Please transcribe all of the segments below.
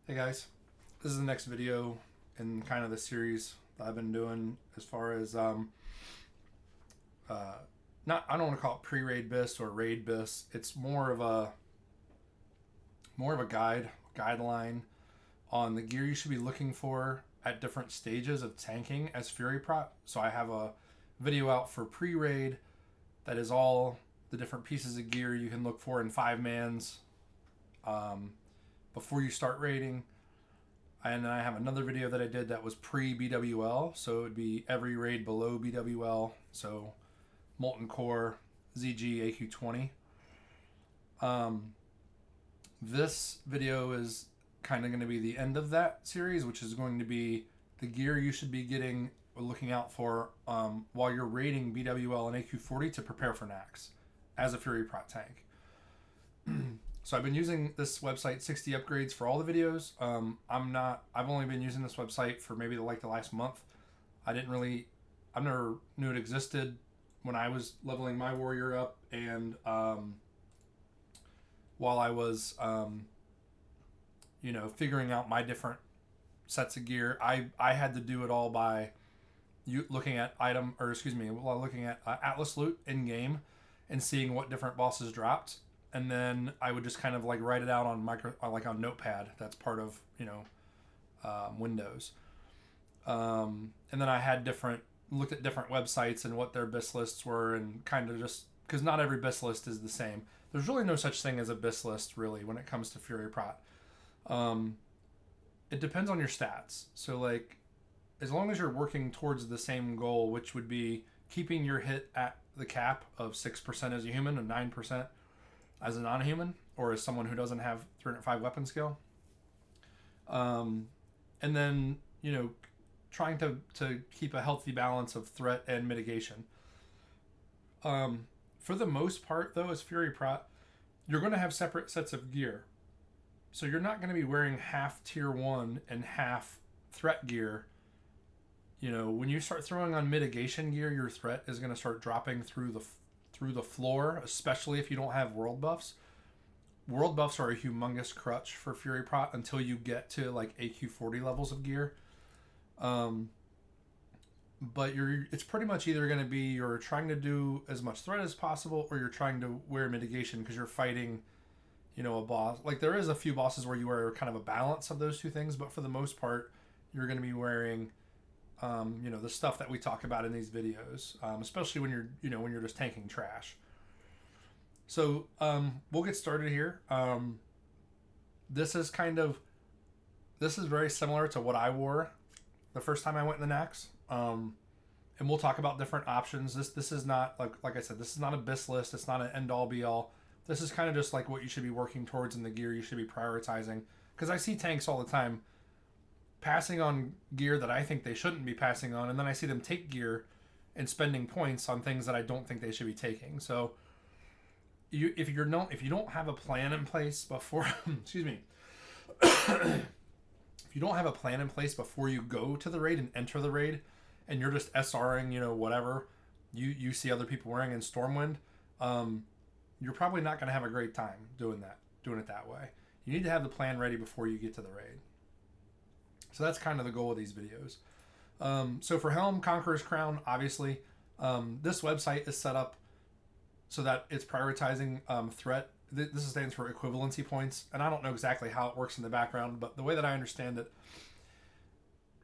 Hey guys, this is the next video in kind of the series that I've been doing as far as not I don't want to call it pre-raid bis or raid bis. It's more of a guideline on the gear you should be looking for at different stages of tanking as Fury Prot. So I have a video out for pre-raid that is all the different pieces of gear you can look for in 5-mans before you start raiding. And then I have another video that I did that was pre-BWL, so it would be every raid below BWL, so Molten Core, ZG, AQ20. This video is kind of going to be the end of that series, which is going to be the gear you should be getting or looking out for while you're raiding BWL and AQ40 to prepare for Naxx as a Fury Prot tank. So I've been using this website 60 Upgrades for all the videos. I've only been using this website for maybe the last month. I never knew it existed when I was leveling my warrior up, and while I was figuring out my different sets of gear, I had to do it all by looking at Atlas loot in game and seeing what different bosses dropped. And then I would just kind of like write it out on on Notepad. That's part of Windows. And then I had looked at different websites and what their BIS lists were, and kind of just because not every BIS list is the same. There's really no such thing as a BIS list really when it comes to Fury Prot. It depends on your stats. So like, as long as you're working towards the same goal, which would be keeping your hit at the cap of 6% as a human and 9% as a non-human, or as someone who doesn't have 305 weapon skill. And then, trying to keep a healthy balance of threat and mitigation. For the most part, though, as Fury Prot, you're going to have separate sets of gear. So you're not going to be wearing half tier 1 and half threat gear. When you start throwing on mitigation gear, your threat is going to start dropping through the floor, especially if you don't have world buffs. World buffs are a humongous crutch for Fury Prot until you get to like AQ40 levels of gear. But it's pretty much either going to be you're trying to do as much threat as possible, or you're trying to wear mitigation because you're fighting, a boss. Like there is a few bosses where you wear kind of a balance of those two things, but for the most part, you're going to be wearing the stuff that we talk about in these videos, especially when you're just tanking trash. So we'll get started here. This is very similar to what I wore the first time I went in the Naxx. And we'll talk about different options. This is not like I said, this is not a BIS list. It's not an end all be all. This is kind of just like what you should be working towards in the gear you should be prioritizing. Because I see tanks all the time passing on gear that I think they shouldn't be passing on, and then I see them take gear and spending points on things that I don't think they should be taking. So if you don't have a plan in place before excuse me if you don't have a plan in place before you go to the raid and enter the raid, and you're just SRing whatever you see other people wearing in Stormwind, you're probably not going to have a great time doing it that way. You need to have the plan ready before you get to the raid. So that's kind of the goal of these videos. So for Helm, Conqueror's Crown, obviously, this website is set up so that it's prioritizing threat. This stands for equivalency points, and I don't know exactly how it works in the background, but the way that I understand it,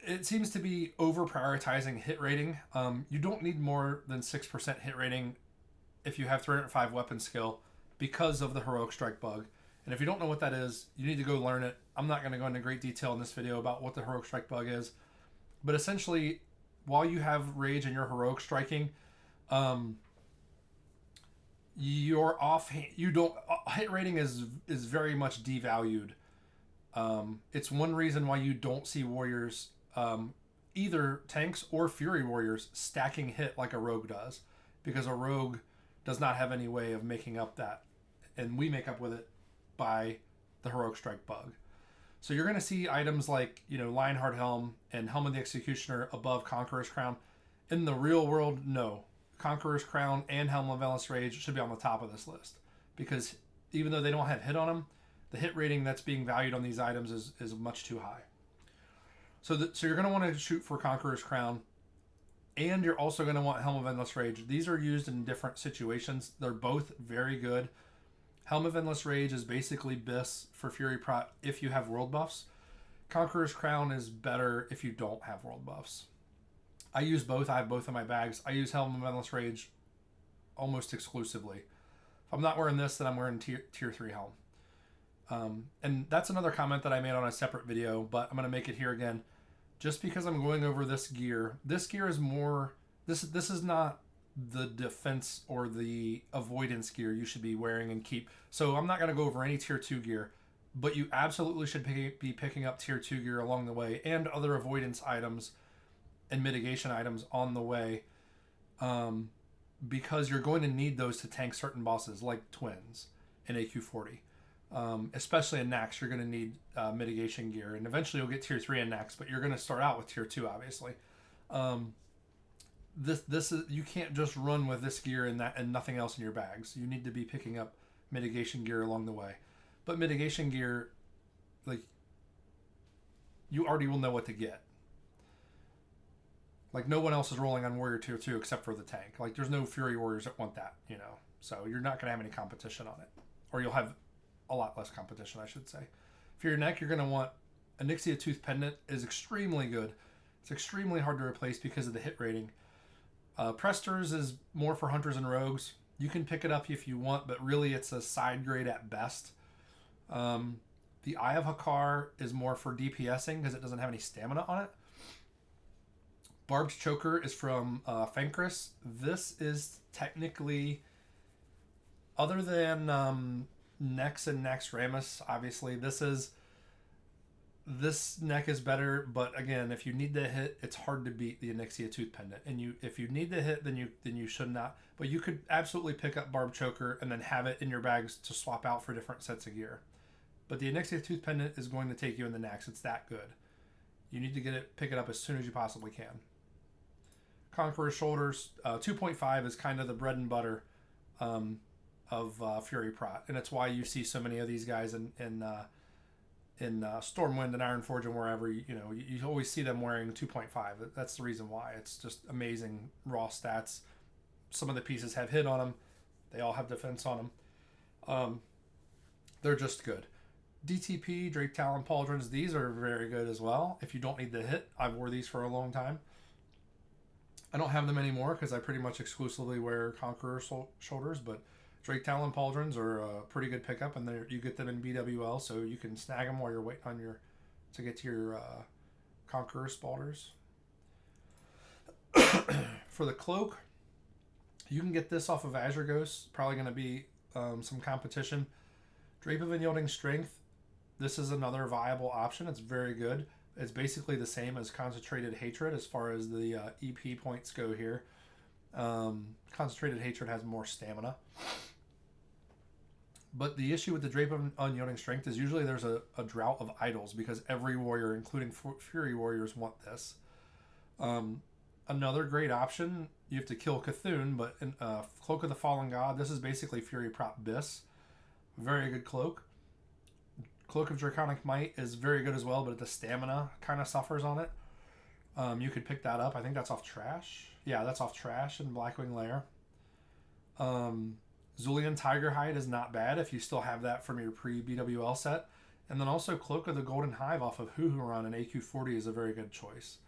it seems to be over prioritizing hit rating. You don't need more than 6% hit rating if you have 305 weapon skill because of the Heroic Strike bug. And if you don't know what that is, you need to go learn it. I'm not going to go into great detail in this video about what the Heroic Strike bug is. But essentially, while you have Rage and you're Heroic Striking, hit rating is very much devalued. It's one reason why you don't see warriors, either tanks or Fury warriors, stacking hit like a rogue does. Because a rogue does not have any way of making up that. And we make up with it by the Heroic Strike bug. So you're going to see items like, Lionheart Helm and Helm of the Executioner above Conqueror's Crown. In the real world, no. Conqueror's Crown and Helm of Endless Rage should be on the top of this list. Because even though they don't have hit on them, the hit rating that's being valued on these items is much too high. So you're going to want to shoot for Conqueror's Crown, and you're also going to want Helm of Endless Rage. These are used in different situations. They're both very good. Helm of Endless Rage is basically BIS for Fury Prot if you have world buffs. Conqueror's Crown is better if you don't have world buffs. I use both. I have both in my bags. I use Helm of Endless Rage almost exclusively. If I'm not wearing this, then I'm wearing tier 3 Helm. And that's another comment that I made on a separate video, but I'm going to make it here again. Just because I'm going over this gear is more... This is not the defense or the avoidance gear you should be wearing and keep. So I'm not going to go over any tier 2 gear, but you absolutely should be picking up tier 2 gear along the way and other avoidance items and mitigation items on the way, because you're going to need those to tank certain bosses like Twins in AQ40. Especially in Naxx, you're going to need mitigation gear, and eventually you'll get tier 3 in Naxx, but you're going to start out with tier 2, obviously. This is, you can't just run with this gear and that and nothing else in your bags. You need to be picking up mitigation gear along the way. But mitigation gear, like, you already will know what to get. Like, no one else is rolling on Warrior tier 2 except for the tank. Like, there's no Fury Warriors that want that, you know. So you're not going to have any competition on it. Or you'll have a lot less competition, I should say. For your neck, you're going to want Onyxia Tooth Pendant is extremely good. It's extremely hard to replace because of the hit rating. Presters is more for hunters and rogues. You can pick it up if you want, but really it's a side grade at best. The Eye of Hakar is more for DPSing because it doesn't have any stamina on it. Barbed Choker is from Fenkris. This is technically, other than Nex and Naxxramas, obviously, this neck is better, but again, if you need to hit, it's hard to beat the Onyxia Tooth Pendant. And if you need to hit, then you should not. But you could absolutely pick up Barbed Choker and then have it in your bags to swap out for different sets of gear. But the Onyxia Tooth Pendant is going to take you in the Naxx. It's that good. You need to pick it up as soon as you possibly can. Conqueror's Shoulders, 2.5 is kind of the bread and butter of Fury Prot, and it's why you see so many of these guys in Stormwind and Ironforge and wherever. You always see them wearing 2.5. That's the reason why. It's just amazing raw stats. Some of the pieces have hit on them. They all have defense on them. They're just good. DTP, Drake Talon Pauldrons, these are very good as well. If you don't need the hit, I've wore these for a long time. I don't have them anymore because I pretty much exclusively wear Conqueror Shoulders, but Drake Talon Pauldrons are a pretty good pickup, and you get them in BWL, so you can snag them while you're waiting on to get to your Conqueror Spalders. For the cloak, you can get this off of Azure Ghost. Probably going to be some competition. Drape of Unyielding Strength. This is another viable option. It's very good. It's basically the same as Concentrated Hatred as far as the EP points go here. Concentrated Hatred has more stamina. But the issue with the Drape of Unyielding Strength is usually there's a drought of idols because every warrior, including Fury Warriors, want this. Another great option, you have to kill Cthulhu, but in Cloak of the Fallen God, this is basically Fury Prot BIS. Very good cloak. Cloak of Draconic Might is very good as well, but the stamina kind of suffers on it. You could pick that up. I think that's off Trash. Yeah, that's off Trash and Blackwing Lair. Zulian Tiger Hide is not bad if you still have that from your pre-BWL set. And then also Cloak of the Golden Hive off of Huhuron and AQ40 is a very good choice.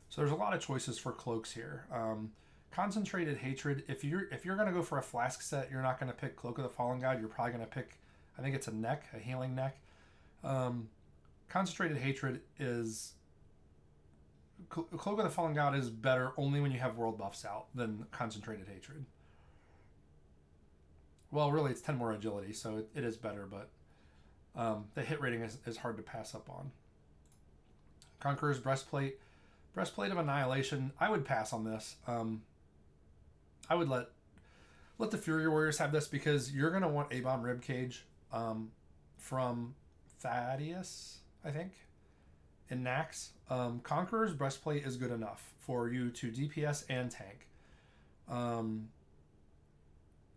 So there's a lot of choices for cloaks here. Concentrated Hatred, if you're going to go for a flask set, you're not going to pick Cloak of the Fallen God. You're probably going to pick, I think it's a healing neck. Concentrated Hatred is... Cloak of the Fallen God is better only when you have world buffs out than Concentrated Hatred. Well, really, it's 10 more agility, so it is better, but the hit rating is hard to pass up on. Conqueror's Breastplate. Breastplate of Annihilation. I would pass on this. I would let the Fury Warriors have this because you're going to want A-Bomb Ribcage from Thaddeus, I think, in Naxx. Conqueror's Breastplate is good enough for you to DPS and tank.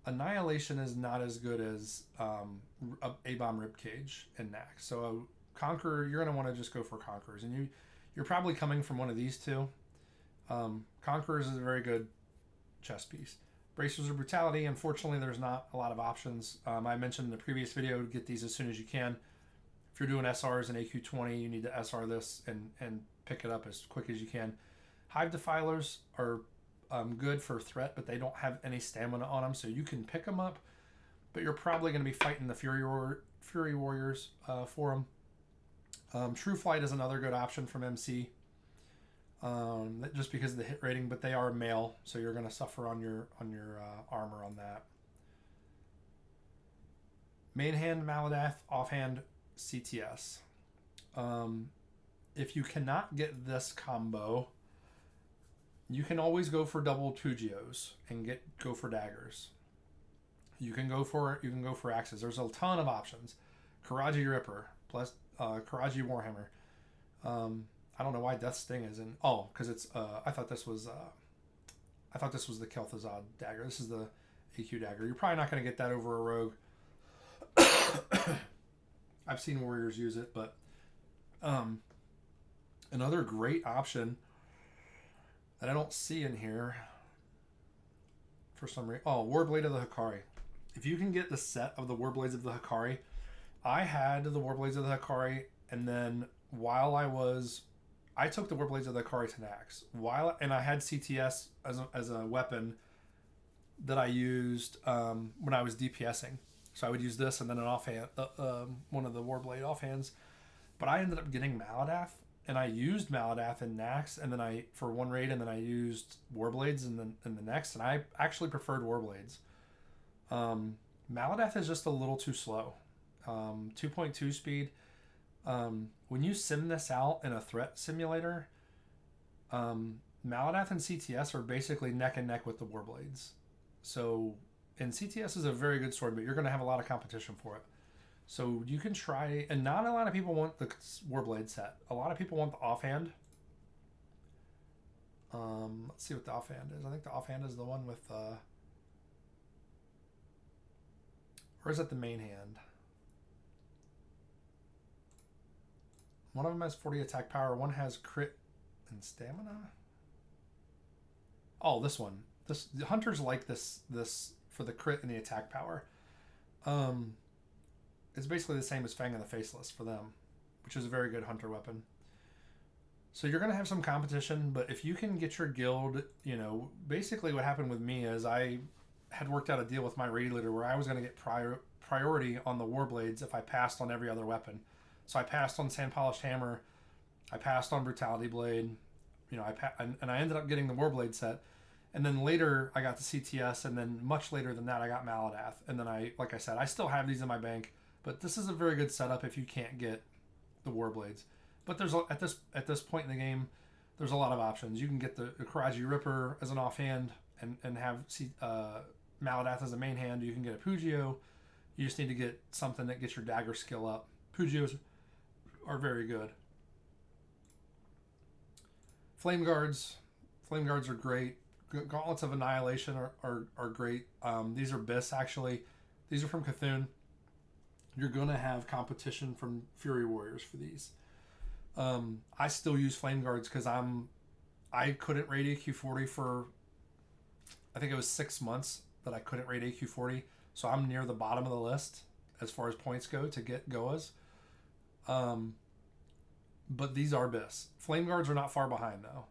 Annihilation is not as good as A-Bomb Ribcage and Naxx. So Conqueror, you're going to want to just go for Conquerors. And you're probably coming from one of these two. Conquerors is a very good chess piece. Bracers of Brutality, unfortunately, there's not a lot of options. I mentioned in the previous video to get these as soon as you can. If you're doing SRs and AQ20, you need to SR this and pick it up as quick as you can. Hive Defilers are good for threat, but they don't have any stamina on them, so you can pick them up, but you're probably going to be fighting the Fury Warriors for them. True Flight is another good option from MC, just because of the hit rating, but they are mail, so you're going to suffer on your armor on that. Main hand Maladath, offhand CTS. If you cannot get this combo, you can always go for double Pugios and go for daggers. You can go for axes. There's a ton of options. Karaji Ripper plus Karaji Warhammer. I don't know why Death Sting is in. Oh, because it's. I thought this was the Kel'Thuzad dagger. This is the AQ dagger. You're probably not going to get that over a rogue. I've seen warriors use it, but another great option that I don't see in here for some reason. Oh, Warblade of the Hikari. If you can get the set of the Warblades of the Hikari, I had the Warblades of the Hikari, and then while I took the Warblades of the Hikari to Naxx. And I had CTS as a weapon that I used when I was DPSing. So I would use this and then an offhand, one of the Warblade offhands. But I ended up getting Maladath, and I used Maladath in Naxx, and then for one raid, and then I used Warblades in the next, and I actually preferred Warblades. Maladath is just a little too slow. 2.2 speed. When you sim this out in a threat simulator, Maladath and CTS are basically neck and neck with the Warblades. So, and CTS is a very good sword, but you're going to have a lot of competition for it. So you can try, and not a lot of people want the Warblade set. A lot of people want the offhand. Let's see what the offhand is. I think the offhand is the one with, or is it the main hand? One of them has 40 attack power. One has crit and stamina. Oh, this one. The hunters like this for the crit and the attack power. It's basically the same as Fang of the Faceless for them, which is a very good hunter weapon. So you're going to have some competition, but if you can get your guild, basically what happened with me is I had worked out a deal with my raid leader where I was going to get priority on the Warblades if I passed on every other weapon. So I passed on Sand Polished Hammer, I passed on Brutality Blade, and I ended up getting the Warblade set. And then later I got the CTS, and then much later than that I got Maladath. And then like I said, I still have these in my bank, but this is a very good setup if you can't get the Warblades. But there's at this point in the game, there's a lot of options. You can get the Karaji Ripper as an offhand and have Maladath as a main hand. You can get a Pugio. You just need to get something that gets your dagger skill up. Pugios are very good. Flame Guards are great. Gauntlets of Annihilation are great. These are BIS, actually. These are from Cthulhu. You're going to have competition from Fury Warriors for these. I still use Flame Guards because I couldn't raid AQ40 for, I think it was 6 months that I couldn't raid AQ40. So I'm near the bottom of the list as far as points go to get Goas. But these are BIS. Flame Guards are not far behind, though.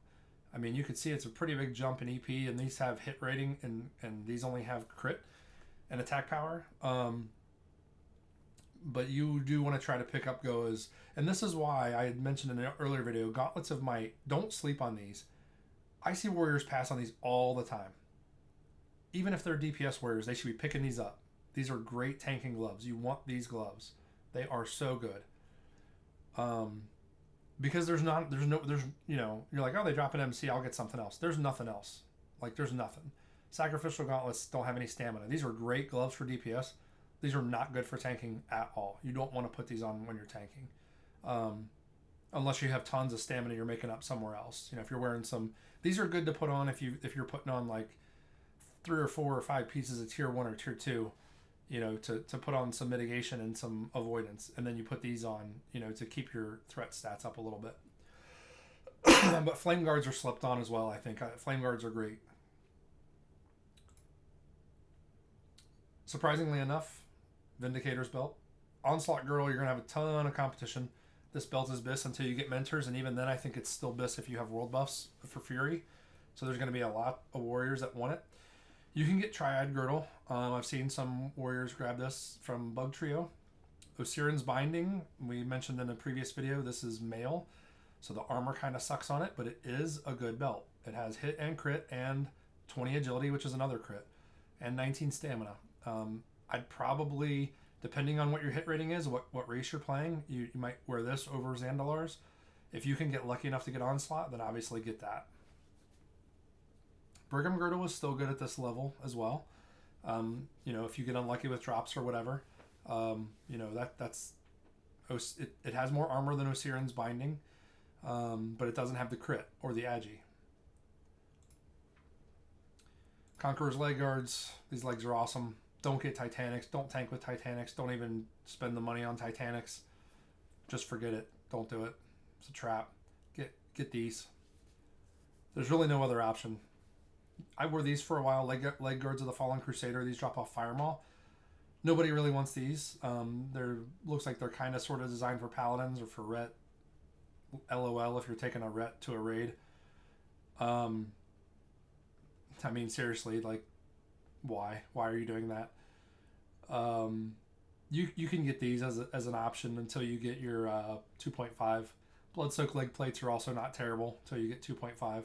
I mean, you could see it's a pretty big jump in EP, and these have hit rating, and these only have crit and attack power. But you do want to try to pick up Goas. And this is why I had mentioned in an earlier video, Gauntlets of Might, don't sleep on these. I see warriors pass on these all the time. Even if they're DPS warriors, they should be picking these up. These are great tanking gloves. You want these gloves. They are so good. Because you're like, oh, they drop an MC, I'll get something else. There's nothing else. There's nothing. Sacrificial Gauntlets don't have any stamina. These are great gloves for DPS. These are not good for tanking at all. You don't want to put these on when you're tanking. Unless you have tons of stamina you're making up somewhere else. If you're wearing some... These are good to put on if you're putting on, 3 or 4 or 5 pieces of tier 1 or tier 2, you know, to put on some mitigation and some avoidance. And then you put these on, you know, to keep your threat stats up a little bit. But flame guards are slept on as well, I think. Flame guards are great. Surprisingly enough, Vindicator's belt. Onslaught Girl, you're going to have a ton of competition. This belt is BIS until you get mentors, and even then I think it's still BIS if you have world buffs for Fury. So there's going to be a lot of warriors that want it. You can get Triad Girdle. I've seen some warriors grab this from Bug Trio. Osirin's Binding, we mentioned in a previous video, this is male. So the armor kind of sucks on it, but it is a good belt. It has hit and crit and 20 agility, which is another crit, and 19 stamina. I'd probably, depending on what your hit rating is, what race you're playing, you might wear this over Zandalar's. If you can get lucky enough to get Onslaught, then obviously get that. Brigham Girdle is still good at this level as well. You know, if you get unlucky with drops or whatever, you know, it has more armor than Osirin's Binding, but it doesn't have the crit or the agi. Conqueror's Leg Guards, these legs are awesome. Don't get Titanics. Don't tank with Titanics. Don't even spend the money on Titanics. Just forget it. Don't do it. It's a trap. Get these. There's really no other option. I wore these for a while. Leg Guards of the Fallen Crusader. These drop off Fire Maul. Nobody really wants these. Looks like they're kind of sort of designed for Paladins or for Ret. LOL if you're taking a Ret to a raid. I mean, seriously, like, why? Why are you doing that? You can get these as an option until you get your 2.5. Blood-soaked leg plates are also not terrible until you get 2.5.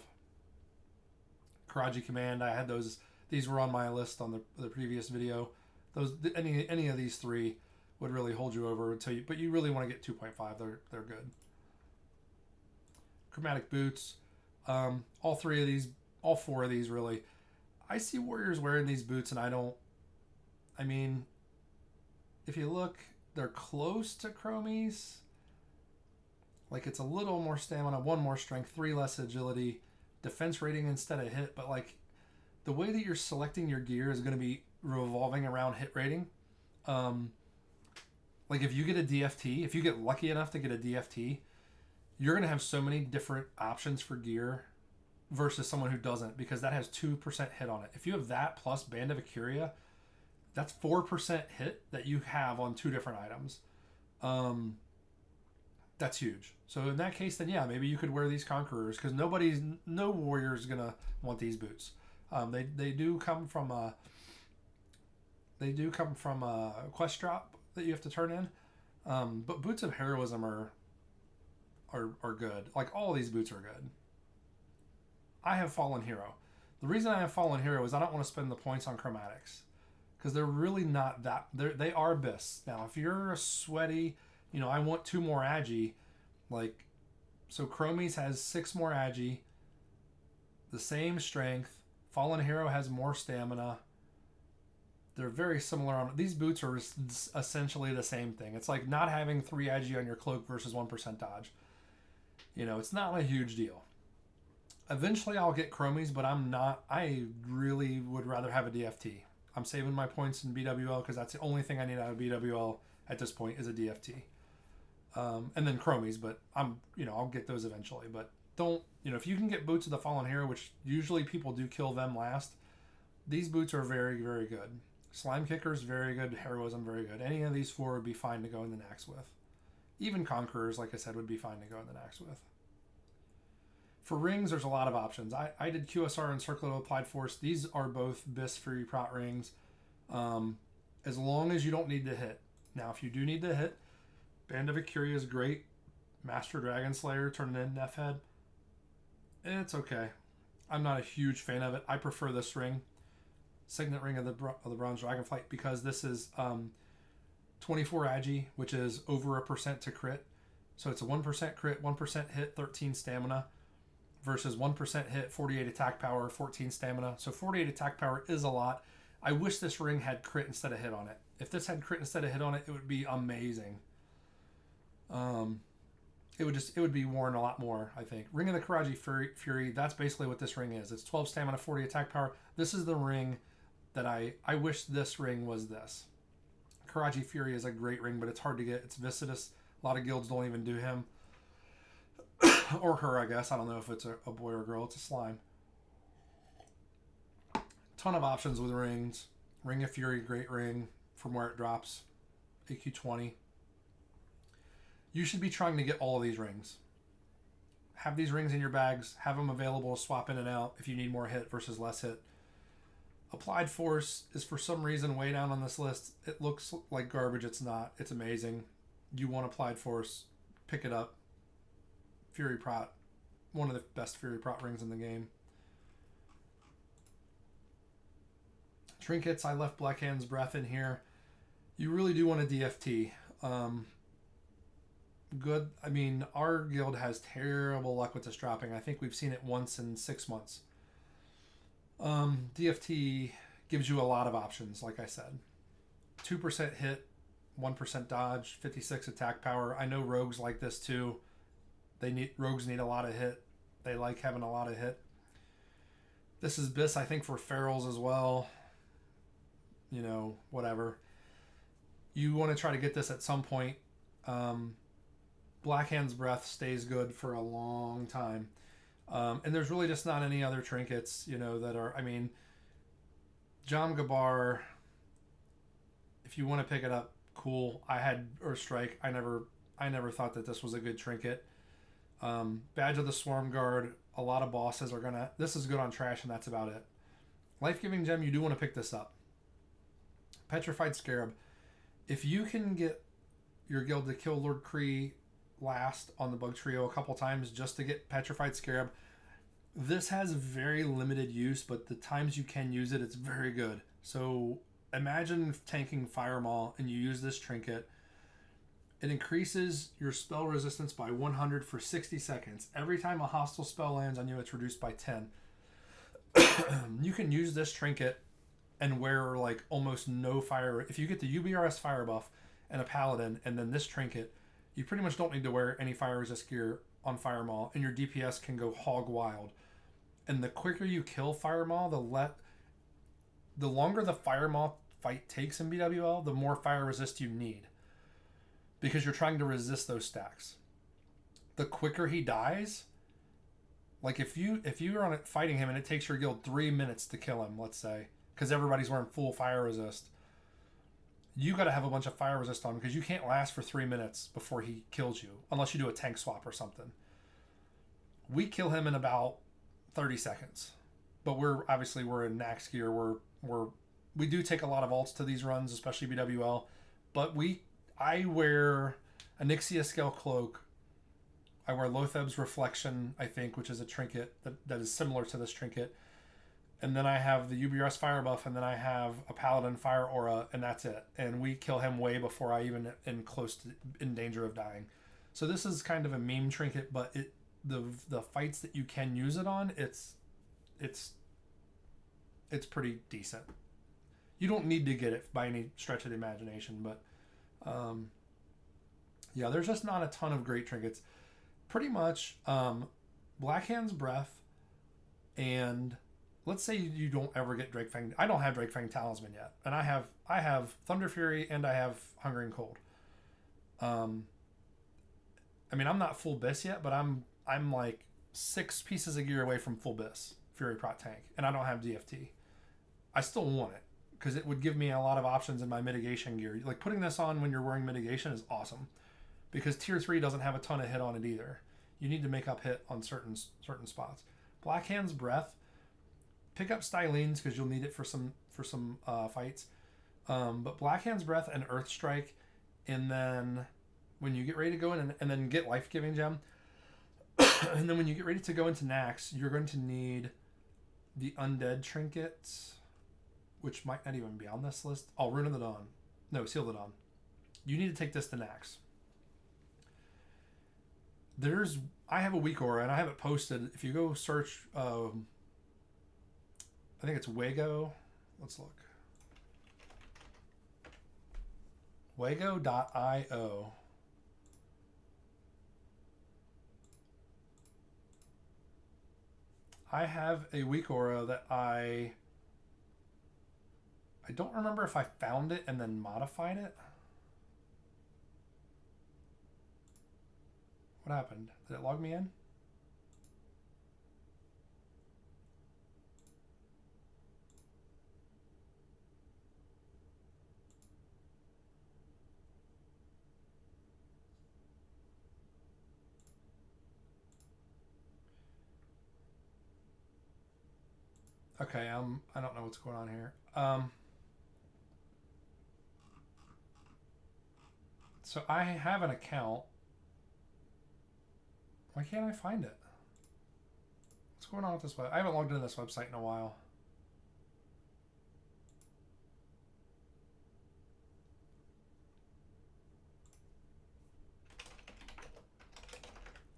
Karaji Command, I had those. These were on my list on the previous video. Any of these three would really hold you over until you, but you really want to get 2.5. They're good. Chromatic boots, all four of these really. I see warriors wearing these boots, and I mean, if you look, they're close to chromies. Like, it's a little more stamina, 1 more strength, 3 less agility, defense rating instead of hit, but like the way that you're selecting your gear is going to be revolving around hit rating. Like if you get a DFT, if you get lucky enough to get a DFT, you're going to have so many different options for gear versus someone who doesn't, because that has 2% hit on it. If you have that plus Band of Acuria, that's 4% hit that you have on 2 different items. That's huge. So in that case, then yeah, maybe you could wear these Conquerors, because no warrior is gonna want these boots. They do come from a quest drop that you have to turn in, but boots of heroism are good. Like, all these boots are good. I have Fallen Hero. The reason I have Fallen Hero is I don't want to spend the points on chromatics, because they're really not that. They are BIS. Now, if you're a sweaty, you know, I want 2 more agi, like, so Chromies has 6 more agi, the same strength. Fallen Hero has more stamina. They're very similar on these boots are essentially the same thing. It's like not having 3 agi on your cloak versus 1% dodge. You know, it's not a huge deal. Eventually I'll get Chromies, but I really would rather have a DFT. I'm saving my points in BWL because that's the only thing I need out of BWL at this point is a DFT. And then Chromies, but I'll get those eventually. But don't, if you can get boots of the Fallen Hero, which usually people do kill them last, these boots are very, very good. Slime Kickers, very good. Heroism, very good. Any of these 4 would be fine to go in the Naxx with. Even Conquerors, like I said, would be fine to go in the Naxx with. For rings, there's a lot of options. I did QSR and Circlet of Applied Force. These are both BIS free Prot rings, as long as you don't need to hit. Now, if you do need to hit, Band of Acuria is great. Master Dragon Slayer, turn it in Nef Head. It's okay. I'm not a huge fan of it. I prefer this ring, Signet Ring of the Bronze Dragonflight, because this is 24 agi, which is over 1% to crit. So it's a 1% crit, 1% hit, 13 stamina, versus 1% hit, 48 attack power, 14 stamina. So 48 attack power is a lot. I wish this ring had crit instead of hit on it. If this had crit instead of hit on it, it would be amazing. It would be worn a lot more, I think. Ring of the Karaji Fury, that's basically what this ring is. It's 12 stamina, 40 attack power. This is the ring that I wish this ring was this. Karaji Fury is a great ring, but it's hard to get. It's Viscidus. A lot of guilds don't even do him. Or her, I guess. I don't know if it's a boy or a girl. It's a slime. Ton of options with rings. Ring of Fury, great ring from where it drops. AQ20. You should be trying to get all of these rings. Have these rings in your bags. Have them available to swap in and out if you need more hit versus less hit. Applied Force is for some reason way down on this list. It looks like garbage. It's not. It's amazing. You want Applied Force, pick it up. Fury Prot. One of the best Fury Prot rings in the game. Trinkets, I left Black Hand's Breath in here. You really do want a DFT. Good. I mean, our guild has terrible luck with this dropping. I think we've seen it once in 6 months. DFT gives you a lot of options, like I said. 2% hit, 1% dodge, 56 attack power. I know rogues like this too. Rogues need a lot of hit. They like having a lot of hit. This is Biss, I think, for ferals as well. You know, whatever. You want to try to get this at some point. Black Hand's Breath stays good for a long time. And there's really just not any other trinkets, you know, that are, I mean, Jam Gabar, if you want to pick it up, cool. I had Earth Strike. I never thought that this was a good trinket. Badge of the Swarm Guard, a lot of bosses are gonna, this is good on trash, and that's about it. Life-Giving Gem, you do want to pick this up. Petrified Scarab. If you can get your guild to kill Lord Kree last on the Bug Trio a couple times just to get Petrified Scarab, this has very limited use, but the times you can use it, it's very good. So imagine tanking Fire Maul and you use this trinket. It increases your spell resistance by 100 for 60 seconds. Every time a hostile spell lands on you, it's reduced by 10. You can use this trinket and wear like almost no fire. If you get the UBRS fire buff and a paladin and then this trinket, you pretty much don't need to wear any fire resist gear on Fire Maul, and your DPS can go hog wild. And the quicker you kill Fire Maul, the longer the Fire Maul fight takes in BWL, the more fire resist you need, because you're trying to resist those stacks. The quicker he dies, like if you're on it fighting him and it takes your guild 3 minutes to kill him, let's say, because everybody's wearing full fire resist, you got to have a bunch of fire resist on, because you can't last for 3 minutes before he kills you unless you do a tank swap or something. We kill him in about 30 seconds, but we're in Naxx gear. We do take a lot of ults to these runs, especially BWL, but I wear a Nixia Scale Cloak. I wear Lotheb's Reflection, I think, which is a trinket that is similar to this trinket. And then I have the UBRS Fire buff, and then I have a Paladin Fire Aura, and that's it. And we kill him way before I even am in danger of dying. So this is kind of a meme trinket, but the fights that you can use it on, it's pretty decent. You don't need to get it by any stretch of the imagination, but yeah, there's just not a ton of great trinkets. Pretty much Black Hand's Breath, and let's say you don't ever get Drakefang. I don't have Drakefang Talisman yet, and I have Thunder Fury and I have Hunger and Cold. I mean, I'm not full Biss yet, but I'm like 6 pieces of gear away from full Biss Fury Prot tank, and I don't have DFT. I still want it because it would give me a lot of options in my mitigation gear. Like putting this on when you're wearing mitigation is awesome, because tier 3 doesn't have a ton of hit on it either. You need to make up hit on certain spots. Black Hand's Breath. Pick up Stylene's because you'll need it for some fights. But Black Hand's Breath and Earth Strike, and then when you get ready to go in and then get Life-Giving Gem, and then when you get ready to go into Naxx, you're going to need the Undead Trinkets, which might not even be on this list. Oh, Rune of the Dawn. No, Seal of the Dawn. You need to take this to Naxx. I have a weak aura, and I have it posted. If you go search, I think it's Wago. Let's look. Wago.io. I have a weak aura that I I don't remember if I found it and then modified it. What happened? Did it log me in? Okay, I don't know what's going on here. So I have an account. Why can't I find it? What's going on with this website? I haven't logged into this website in a while.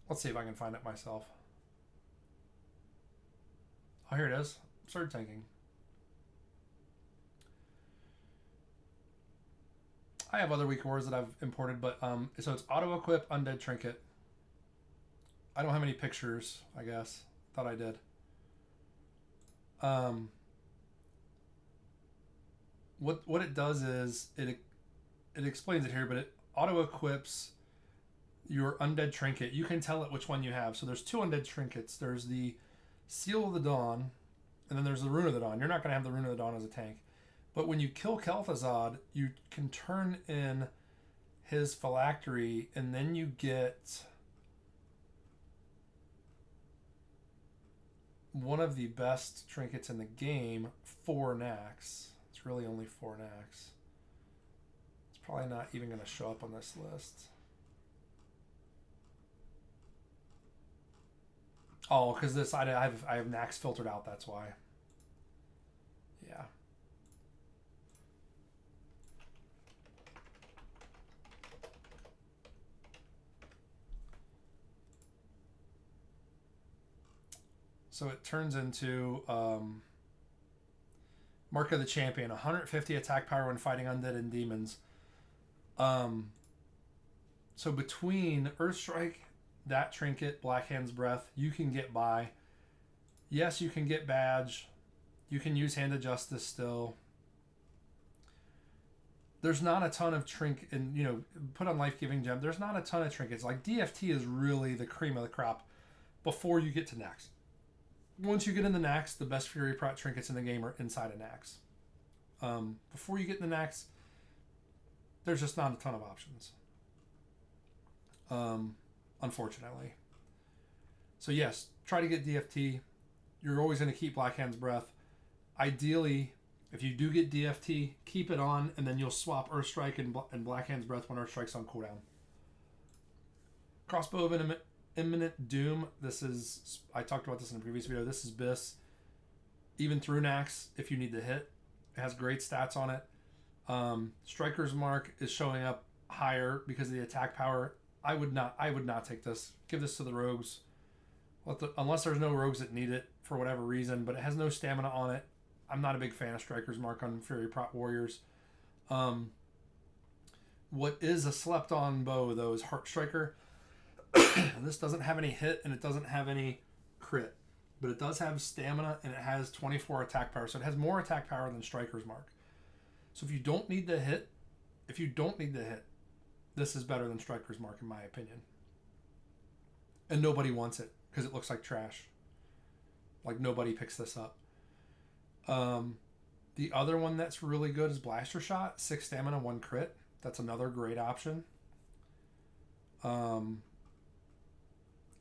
Let's see if I can find it myself. Oh, here it is. Surge tanking. I have other weak ores that I've imported, but so it's auto equip undead trinket. I don't have any pictures, I guess. Thought I did. What it does is it explains it here, but it auto equips your undead trinket. You can tell it which one you have. So there's two undead trinkets. There's the Seal of the Dawn, and then there's the Rune of the Dawn. You're not going to have the Rune of the Dawn as a tank. But when you kill Kel'Thuzad, you can turn in his phylactery, and then you get one of the best trinkets in the game, 4 Naxx. It's really only 4 Naxx. It's probably not even going to show up on this list. Oh, because this I have Naxx filtered out. That's why. Yeah. So it turns into Mark of the Champion, 150 attack power when fighting undead and demons. So between Earthstrike, that trinket, Black Hand's Breath, you can get by. Yes, you can get badge. You can use Hand of Justice still. There's not a ton of trinket, and put on Life Giving Gem. There's not a ton of trinkets. Like DFT is really the cream of the crop before you get to Naxx. Once you get in the Naxx, the best Fury Prot trinkets in the game are inside of Naxx. Before you get in the Naxx, there's just not a ton of options. Unfortunately. So yes, try to get DFT. You're always going to keep Black Hand's Breath. Ideally, if you do get DFT, keep it on, and then you'll swap Earthstrike and Black Hand's Breath when Earthstrike's on cooldown. Crossbow of Imminent Doom. This is, I talked about this in a previous video. This is BIS. Even through Naxx, if you need to hit. It has great stats on it. Striker's Mark is showing up higher because of the attack power. I would not take this. Give this to the rogues. Unless there's no rogues that need it for whatever reason, but it has no stamina on it. I'm not a big fan of Striker's Mark on Fury Prot Warriors. What is a slept on bow though is Heart Striker. This doesn't have any hit and it doesn't have any crit, but it does have stamina and it has 24 attack power, so it has more attack power than Striker's Mark. So if you don't need to hit, this is better than Striker's Mark in my opinion. And nobody wants it because it looks like trash. Like nobody picks this up. The other one that's really good is Blaster Shot, 6 stamina, 1 crit. That's another great option.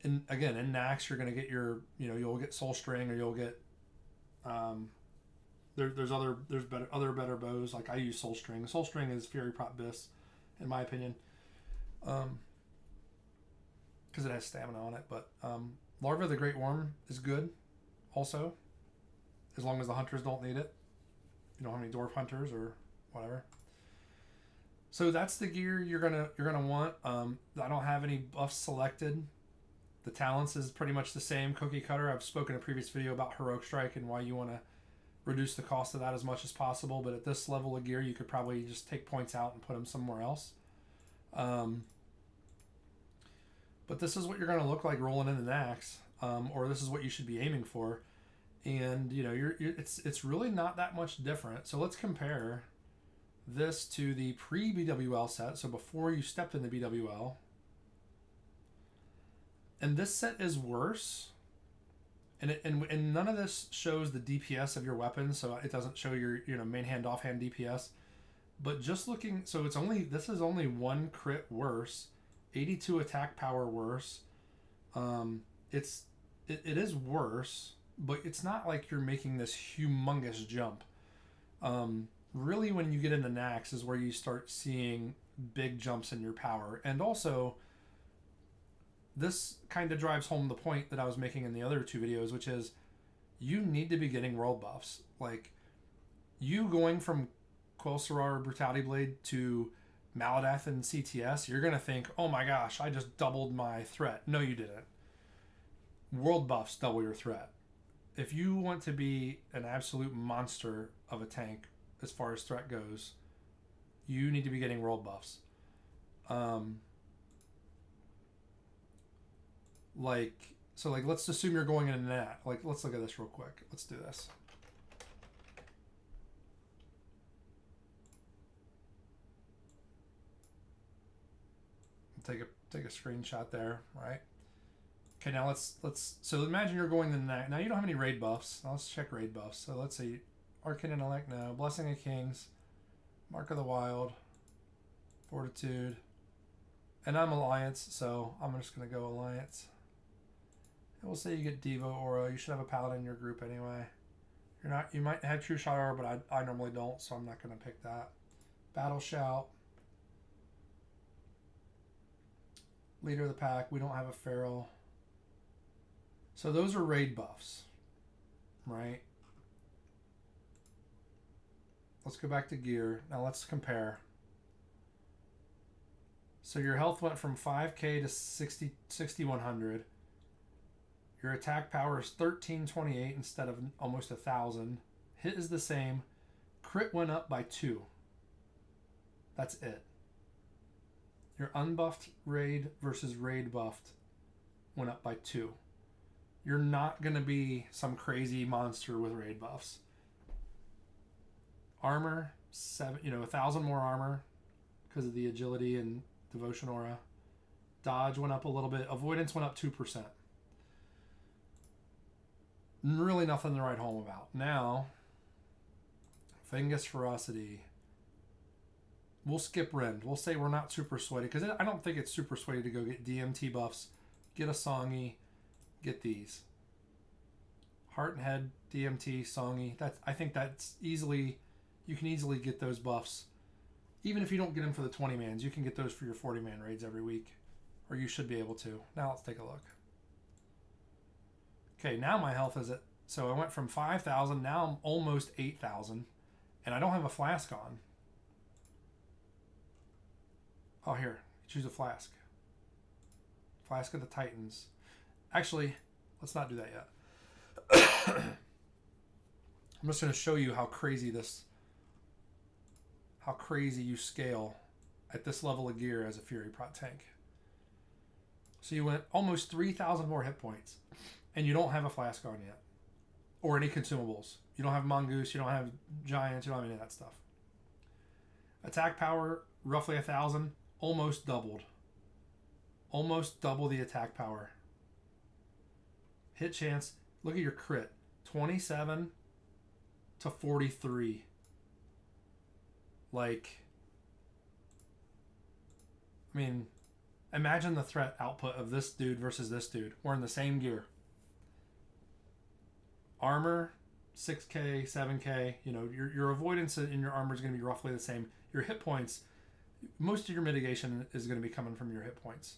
And again, in Naxx, you're going to get your, you'll get Soul String, or you'll get, there's better bows. Like I use Soul String. Soul String is Fury Prot BIS, in my opinion, because it has stamina on it. But Larva of the Great Worm is good, also, as long as the hunters don't need it. You don't have any dwarf hunters or whatever. So that's the gear you're gonna want. I don't have any buffs selected. The talents is pretty much the same. Cookie Cutter. I've spoken in a previous video about Heroic Strike and why you want to reduce the cost of that as much as possible. But at this level of gear, you could probably just take points out and put them somewhere else. But this is what you're going to look like rolling into Naxx, or this is what you should be aiming for. And you know, it's really not that much different. So let's compare this to the pre-BWL set. So before you stepped in the BWL, and this set is worse. And none of this shows the DPS of your weapon, so it doesn't show your main hand offhand DPS. But just looking, so this is only 1 crit worse, 82 attack power worse. It is worse, but it's not like you're making this humongous jump. Really, when you get into Naxx is where you start seeing big jumps in your power, and also this kind of drives home the point that I was making in the other 2 videos, which is you need to be getting world buffs. Like, you going from Quel'Serrar Brutality Blade to Maladath and CTS, you're going to think, oh my gosh, I just doubled my threat. No, you didn't. World buffs double your threat. If you want to be an absolute monster of a tank as far as threat goes, you need to be getting world buffs. Let's assume you're going into that. Like, let's look at this real quick. Let's do this. Take a screenshot there, right? Okay, now let's so imagine you're going into that. Now you don't have any raid buffs. Now let's check raid buffs. So let's see, Arcane Intellect, no. Blessing of Kings, Mark of the Wild, Fortitude, and I'm Alliance, so I'm just gonna go Alliance. And we'll say you get Devo Aura. You should have a Paladin in your group anyway. You might have True Shot Aura, but I normally don't, so I'm not gonna pick that. Battle Shout. Leader of the Pack. We don't have a Feral. So those are raid buffs, right? Let's go back to gear. Now let's compare. So your health went from 5k to 6,100. Your attack power is 1328 instead of almost 1,000. Hit is the same. Crit went up by 2. That's it. Your unbuffed raid versus raid buffed went up by 2. You're not going to be some crazy monster with raid buffs. Armor, 1,000 more armor because of the agility and devotion aura. Dodge went up a little bit. Avoidance went up 2%. Really nothing to write home about. Now, Fungus Ferocity. We'll skip Rend. We'll say we're not super sweaty because I don't think it's super sweaty to go get DMT buffs, get a Songy, get these. Heart and Head, DMT, Songy. I think that's easily, you can easily get those buffs. Even if you don't get them for the 20 mans, you can get those for your 40 man raids every week. Or you should be able to. Now let's take a look. Okay, now my health is at, so I went from 5,000, now I'm almost 8,000. And I don't have a flask on. Oh, here, choose a flask. Flask of the Titans. Actually, let's not do that yet. I'm just going to show you how crazy you scale at this level of gear as a Fury Prot tank. So you went almost 3,000 more hit points, and you don't have a flask on yet, or any consumables. You don't have Mongoose, you don't have Giants, you don't have any of that stuff. Attack power, roughly 1,000, almost doubled. Almost double the attack power. Hit chance, look at your crit, 27 to 43. Like, I mean, imagine the threat output of this dude versus this dude. We're in the same gear. Armor, 6k, 7k. You know, your avoidance in your armor is going to be roughly the same. Your hit points, most of your mitigation is going to be coming from your hit points.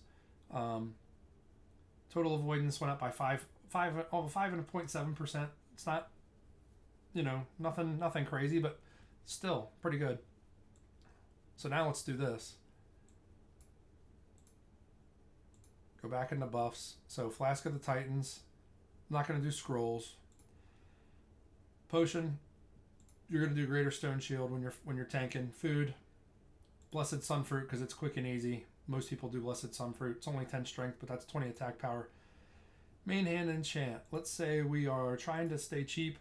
Total avoidance went up by 5.7%. It's not, nothing crazy, but still pretty good. So now let's do this. Go back into buffs. So Flask of the Titans. I'm not going to do scrolls. Potion. You're going to do Greater Stone Shield when you're tanking. Food. Blessed Sunfruit because it's quick and easy. Most people do Blessed Sunfruit. It's only 10 strength, but that's 20 attack power. Main hand enchant. Let's say we are trying to stay cheap.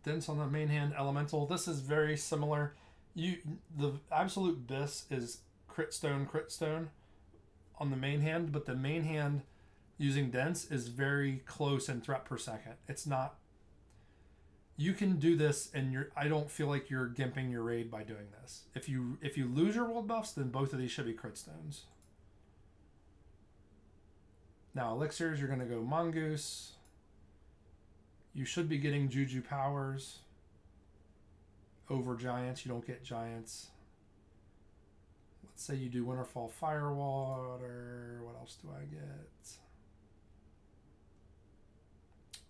Dense on the main hand elemental. This is very similar. The absolute bis is crit stone on the main hand, but the main hand using dense is very close in threat per second. It's not. You can do this, and I don't feel like you're gimping your raid by doing this. If you lose your world buffs, then both of these should be crit stones. Now elixirs, you're gonna go mongoose. You should be getting juju powers. Over giants, you don't get giants. Let's say you do Winterfall Firewater. What else do I get?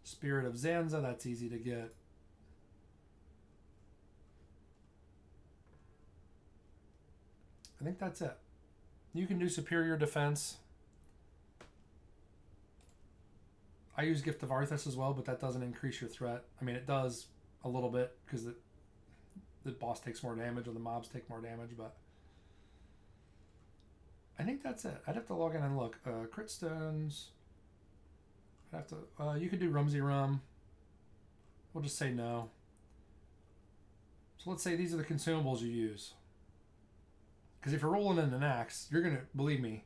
Spirit of Zanza, that's easy to get. I think that's it. You can do Superior Defense. I use Gift of Arthas as well, but that doesn't increase your threat. I mean, it does a little bit because the boss takes more damage or the mobs take more damage, but I think that's it. I'd have to log in and look. Crit stones. I'd have to. You could do Rumsey Rum. We'll just say no. So let's say these are the consumables you use. Because if you're rolling in an axe, you're gonna believe me.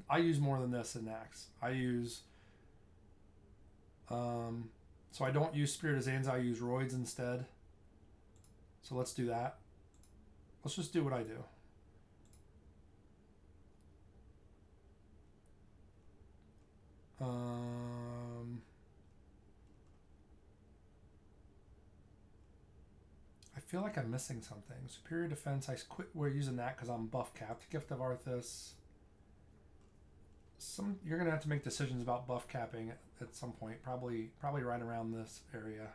I use more than this in Naxx. I use. So I don't use Spirit of Zanza. I use Roids instead. So let's do that. Let's just do what I do. I feel like I'm missing something. Superior Defense, we're using that because I'm buff capped. Gift of Arthas. You're gonna have to make decisions about buff capping at some point. Probably right around this area.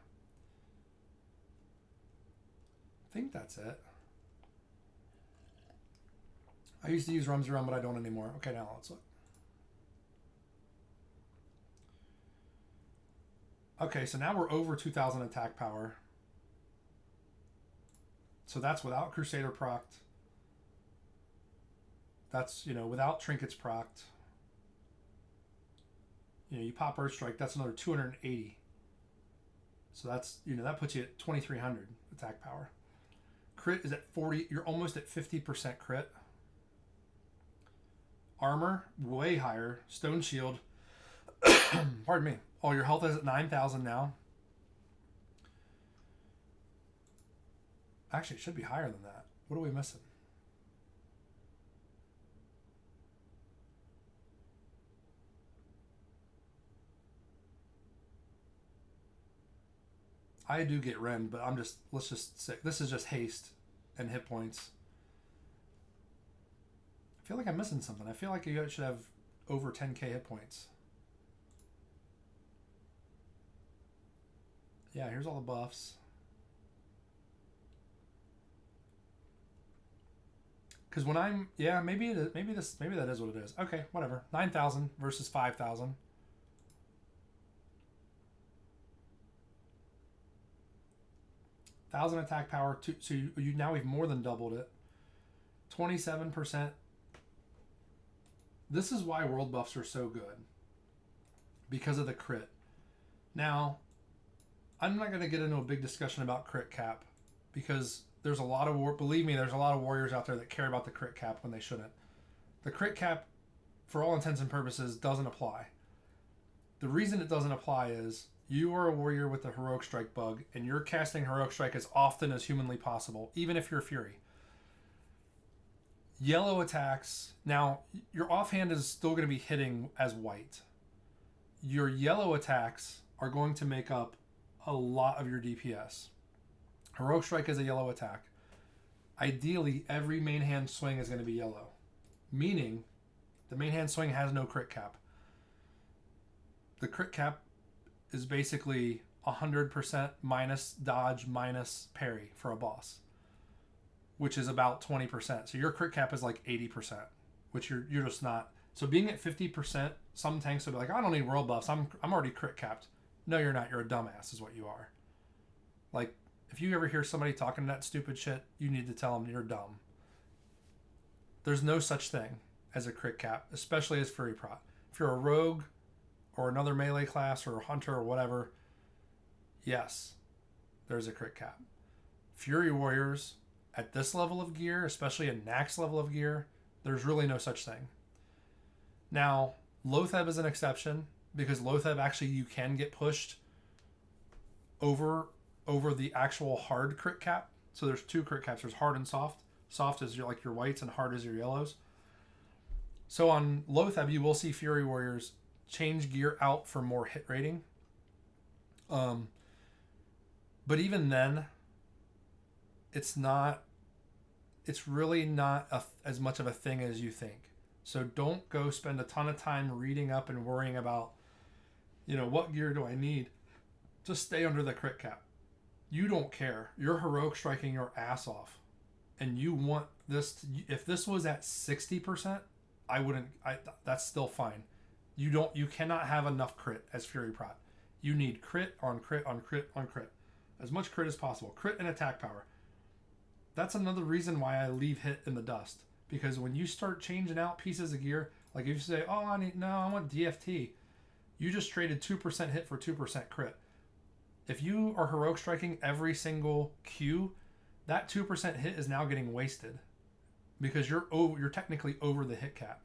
I think that's it. I used to use Rumsey Rum, but I don't anymore. Okay, now let's look. Okay, so now we're over 2,000 attack power. So that's without Crusader procced. That's, without Trinkets procced. You pop Earth Strike, that's another 280. So that's, that puts you at 2,300 attack power. Crit is at 40. You're almost at 50% crit. Armor, way higher. Stone Shield. Pardon me. Oh, your health is at 9,000 now. Actually, it should be higher than that. What are we missing? I do get rend, but let's just say, this is just haste and hit points. I feel like I'm missing something. I feel like you should have over 10k hit points. Yeah, here's all the buffs. Because when I'm, yeah, maybe that is what it is. Okay, whatever. 9,000 versus 5,000. Thousand attack power. So you now we've more than doubled it. 27%. This is why world buffs are so good. Because of the crit. Now, I'm not going to get into a big discussion about crit cap. Because there's a lot of, believe me, there's a lot of warriors out there that care about the crit cap when they shouldn't. The crit cap, for all intents and purposes, doesn't apply. The reason it doesn't apply is you are a warrior with the Heroic Strike bug, and you're casting Heroic Strike as often as humanly possible, even if you're Fury. Yellow attacks, now, your offhand is still going to be hitting as white. Your yellow attacks are going to make up a lot of your DPS. Heroic Strike is a yellow attack. Ideally, every main hand swing is going to be yellow. Meaning, the main hand swing has no crit cap. The crit cap is basically 100% minus dodge minus parry for a boss, which is about 20%. So your crit cap is like 80%, which you're just not. So being at 50%, some tanks will be like, I don't need world buffs. I'm already crit capped. No, you're not. You're a dumbass is what you are. Like, if you ever hear somebody talking that stupid shit, you need to tell them you're dumb. There's no such thing as a crit cap, especially as Fury Prot. If you're a rogue or another melee class or hunter or whatever, yes, there's a crit cap. Fury Warriors, at this level of gear, especially a Naxx level of gear, there's really no such thing. Now, Lotheb is an exception, because Lotheb actually you can get pushed over the actual hard crit cap. So there's two crit caps. There's hard and soft. Soft is like your whites and hard is your yellows. So on Lotheb, you will see Fury Warriors change gear out for more hit rating. But even then, it's really not as much of a thing as you think. So don't go spend a ton of time reading up and worrying about, what gear do I need? Just stay under the crit cap. You don't care. You're heroic striking your ass off. And you want this, if this was at 60%, that's still fine. You cannot have enough crit as Fury Prot. You need crit on crit on crit on crit. As much crit as possible. Crit and attack power. That's another reason why I leave hit in the dust. Because when you start changing out pieces of gear, like if you say, I want DFT, you just traded 2% hit for 2% crit. If you are heroic striking every single Q, that 2% hit is now getting wasted. Because you're technically over the hit cap.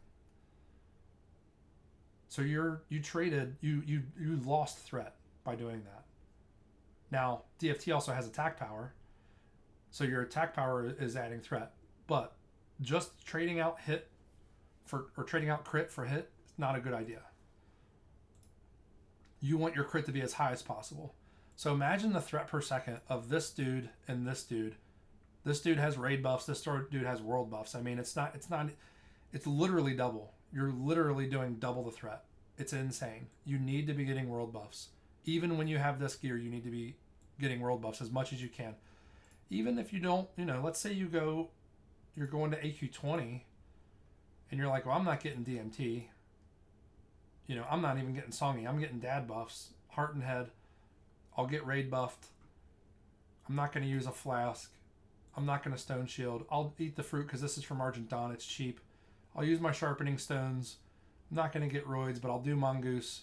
So you lost threat by doing that. Now, DFT also has attack power. So your attack power is adding threat. But just trading out trading out crit for hit is not a good idea. You want your crit to be as high as possible. So imagine the threat per second of this dude and this dude. This dude has raid buffs. This dude has world buffs. I mean, it's literally double. You're literally doing double the threat. It's insane. You need to be getting world buffs. Even when you have this gear, you need to be getting world buffs as much as you can. Even if you don't, let's say you're going to AQ20 and you're like, well, I'm not getting DMT. I'm not even getting Songy. I'm getting dad buffs, heart and head. I'll get raid buffed. I'm not going to use a flask. I'm not going to stone shield. I'll eat the fruit because this is from Argent Dawn. It's cheap. I'll use my sharpening stones. I'm not going to get roids, but I'll do mongoose.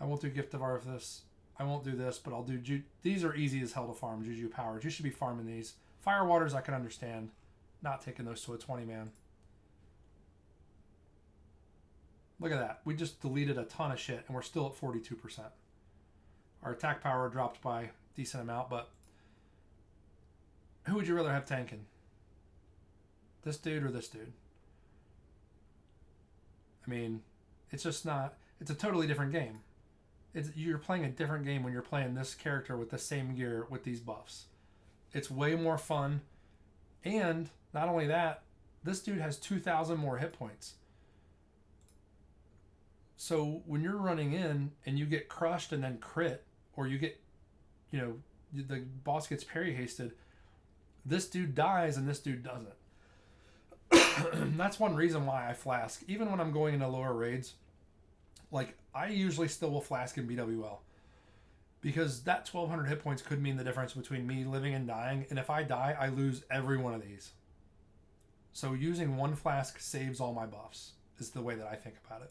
I won't do gift of Arthas. I won't do this, but I'll do these are easy as hell to farm. Juju powers. You should be farming these. Fire waters I can understand. Not taking those to a 20 man. Look at that. We just deleted a ton of shit and we're still at 42%. Our attack power dropped by a decent amount, but who would you rather have tanking? This dude or this dude? I mean, it's just not... It's a totally different game. You're playing a different game when you're playing this character with the same gear with these buffs. It's way more fun. And not only that, this dude has 2,000 more hit points. So when you're running in and you get crushed and then crit, or you get, the boss gets parry hasted, this dude dies and this dude doesn't. That's one reason why I flask. Even when I'm going into lower raids, like I usually still will flask in BWL. Because that 1,200 hit points could mean the difference between me living and dying. And if I die, I lose every one of these. So using one flask saves all my buffs, is the way that I think about it.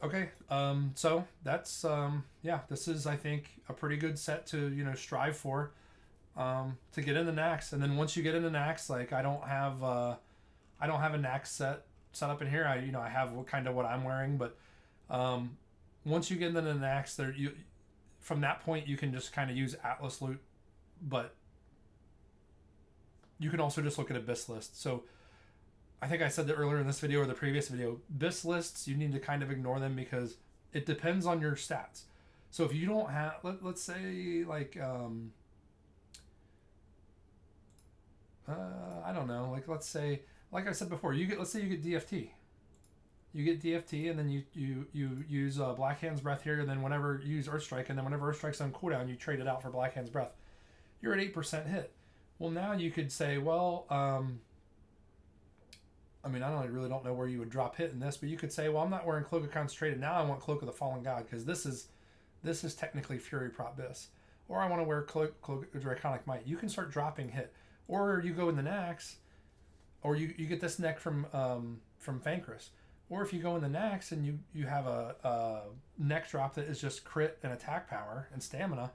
Okay, so that's, this is, I think, a pretty good set to, strive for, to get into Naxx. And then once you get into Naxx, like, I don't have a Naxx set up in here. I have what I'm wearing, but, once you get into Naxx, from that point, you can just kind of use Atlas loot, but you can also just look at a BIS list. So, I think I said that earlier in this video or the previous video, BIS lists, you need to kind of ignore them because it depends on your stats. So if you don't have, let's say like, I don't know, like let's say, like I said before, let's say you get DFT. You get DFT and then you use Black Hand's Breath here, and then whenever you use Earth Strike, and then whenever Earth Strike's on cooldown, you trade it out for Black Hand's Breath. You're at 8% hit. Well, now you could say, well, I mean, really don't know where you would drop hit in this, but you could say, well, I'm not wearing Cloak of Concentrated. Now I want Cloak of the Fallen God because this is technically Fury Prot BIS. Or I want to wear Cloak of Draconic Might. You can start dropping hit. Or you go in the Naxx, or you get this neck from from Fankris. Or if you go in the Naxx and you have a neck drop that is just crit and attack power and stamina,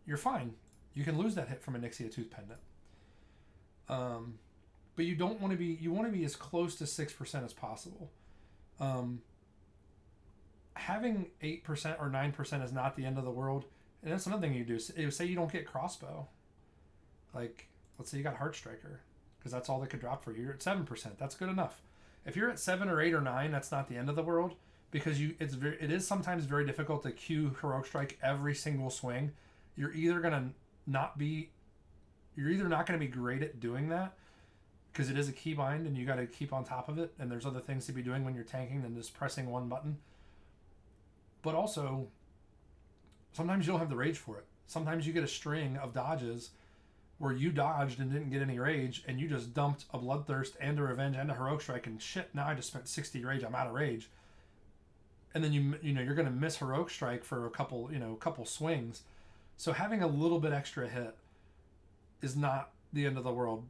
you're fine. You can lose that hit from a Nixia Tooth Pendant. But you don't want to be, you want to be as close to 6% as possible. Having 8% or 9% is not the end of the world. And that's another thing you do. Say you don't get crossbow. Like, let's say you got Heart Striker, because that's all they could drop for you. You're at 7%. That's good enough. If you're at 7 or 8 or 9, that's not the end of the world, because it is sometimes very difficult to queue Heroic Strike every single swing. You're either not going to be great at doing that, because it is a keybind and you got to keep on top of it, and there's other things to be doing when you're tanking than just pressing one button. But also, sometimes you don't have the rage for it. Sometimes you get a string of dodges where you dodged and didn't get any rage, and you just dumped a Bloodthirst and a Revenge and a Heroic Strike, and shit, now I just spent 60 rage, I'm out of rage. And then you're going to miss Heroic Strike for a couple swings. So having a little bit extra hit is not the end of the world.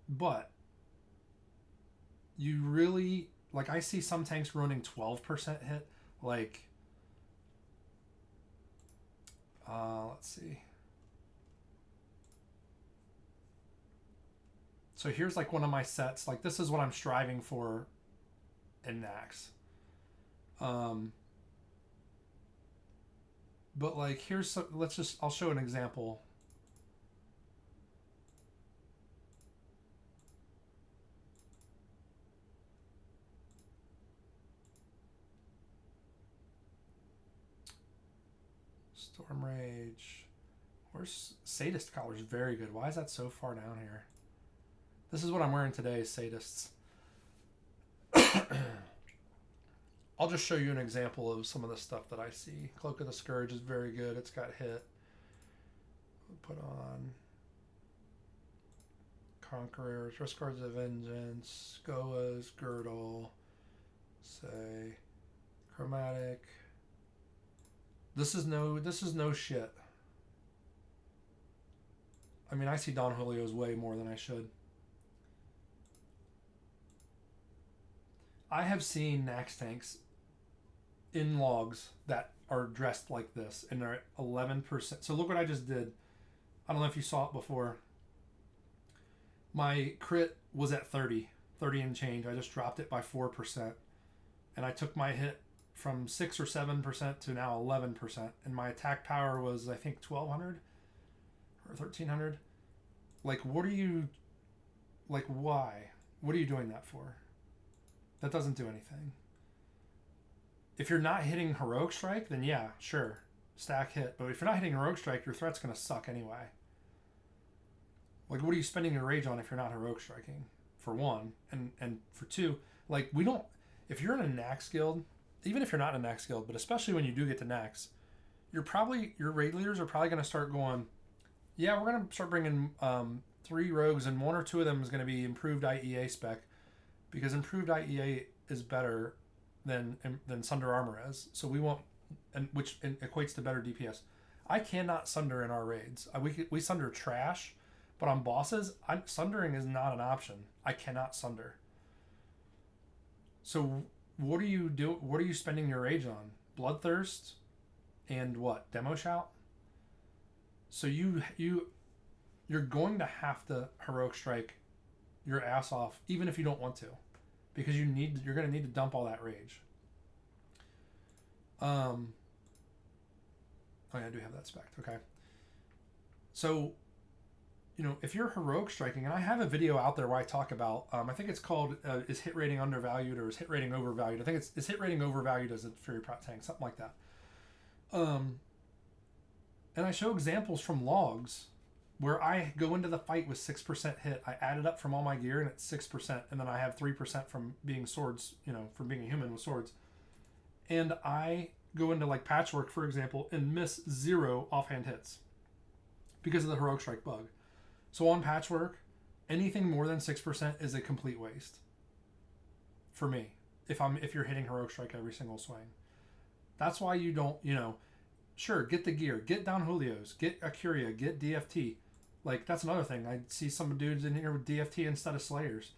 But you really, like, I see some tanks running 12% hit. Like, let's see. So here's like one of my sets. Like, this is what I'm striving for in Naxx. But like, I'll show an example. Storm Rage. Where's Sadist Collar is very good. Why is that so far down here? This is what I'm wearing today, Sadists. I'll just show you an example of some of the stuff that I see. Cloak of the Scourge is very good. It's got hit. Put on Conquerors, Riskard's of Vengeance, Goa's Girdle, say Chromatic. This is no shit. I mean, I see Don Julio's way more than I should. I have seen Naxx tanks in logs that are dressed like this, and they're at 11%. So look what I just did. I don't know if you saw it before. My crit was at 30 and change. I just dropped it by 4. And I took my hit from 6 or 7% to now 11%. And my attack power was, I think, 1200 or 1300. Like, why? What are you doing that for? That doesn't do anything. If you're not hitting Heroic Strike, then yeah, sure, stack hit. But if you're not hitting Heroic Strike, your threat's going to suck anyway. Like, what are you spending your rage on if you're not Heroic Striking? For one. And for two, like, if you're in a Naxx guild, even if you're not in a Naxx guild, but especially when you do get to Naxx, your raid leaders are probably going to start going, yeah, we're going to start bringing 3 rogues, and 1 or 2 of them is going to be improved IEA spec, because improved IEA is better than Sunder Armor is. So we want, which equates to better DPS. I cannot Sunder in our raids. We Sunder trash, but on bosses, Sundering is not an option. I cannot Sunder. So what are you spending your rage on? Bloodthirst and what? Demo Shout? So you're going to have to Heroic Strike your ass off, even if you don't want to, because you're going to need to dump all that rage. Oh yeah, I do have that spec. Okay. So, if you're Heroic Striking, and I have a video out there where I talk about, I think it's called, is hit rating undervalued or is hit rating overvalued? I think it's hit rating overvalued as a Fury Prot tank, something like that. And I show examples from logs where I go into the fight with 6% hit. I add it up from all my gear and it's 6%, and then I have 3% from being swords, from being a human with swords. And I go into like Patchwork, for example, and miss 0 offhand hits because of the Heroic Strike bug. So on Patchwork, anything more than 6% is a complete waste for me. If you're hitting Heroic Strike every single swing. That's why you don't, sure, get the gear, get Don Julio's, get Acuria, get DFT. Like, that's another thing. I see some dudes in here with DFT instead of Slayers.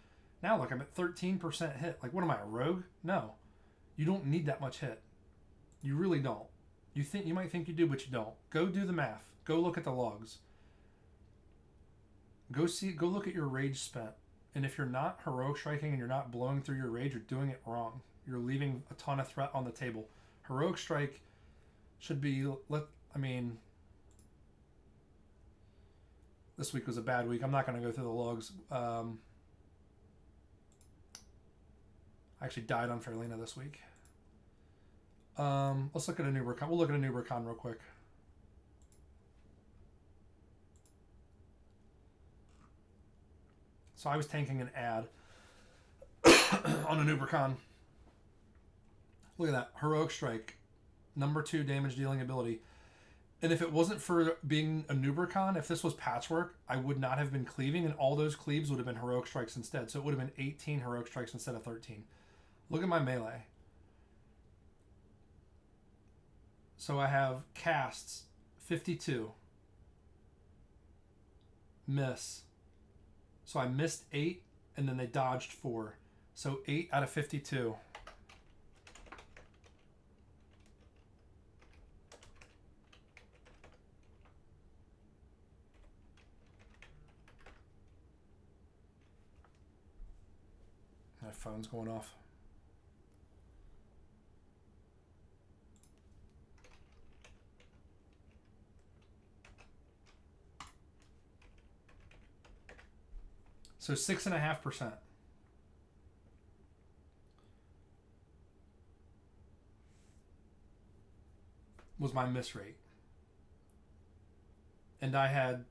Now look, I'm at 13% hit. Like, what am I, a rogue? No. You don't need that much hit. You really don't. You might think you do, but you don't. Go do the math. Go look at the logs. Go look at your rage spent. And if you're not heroic striking and you're not blowing through your rage, you're doing it wrong. You're leaving a ton of threat on the table. Heroic strike should be, this week was a bad week. I'm not going to go through the logs. I actually died on Fairlena this week. Let's look at a new recon. We'll look at a new recon real quick. So I was tanking an ad on a new recon. Look at that. Heroic Strike. Number 2 damage dealing ability. And if it wasn't for being a Nubricon, if this was patchwork, I would not have been cleaving, and all those cleaves would have been heroic strikes instead. So it would have been 18 heroic strikes instead of 13. Look at my melee. So I have casts 52. Miss. So I missed 8, and then they dodged 4. So 8 out of 52. My phone's going off. So 6.5%. Was my miss rate. And I had...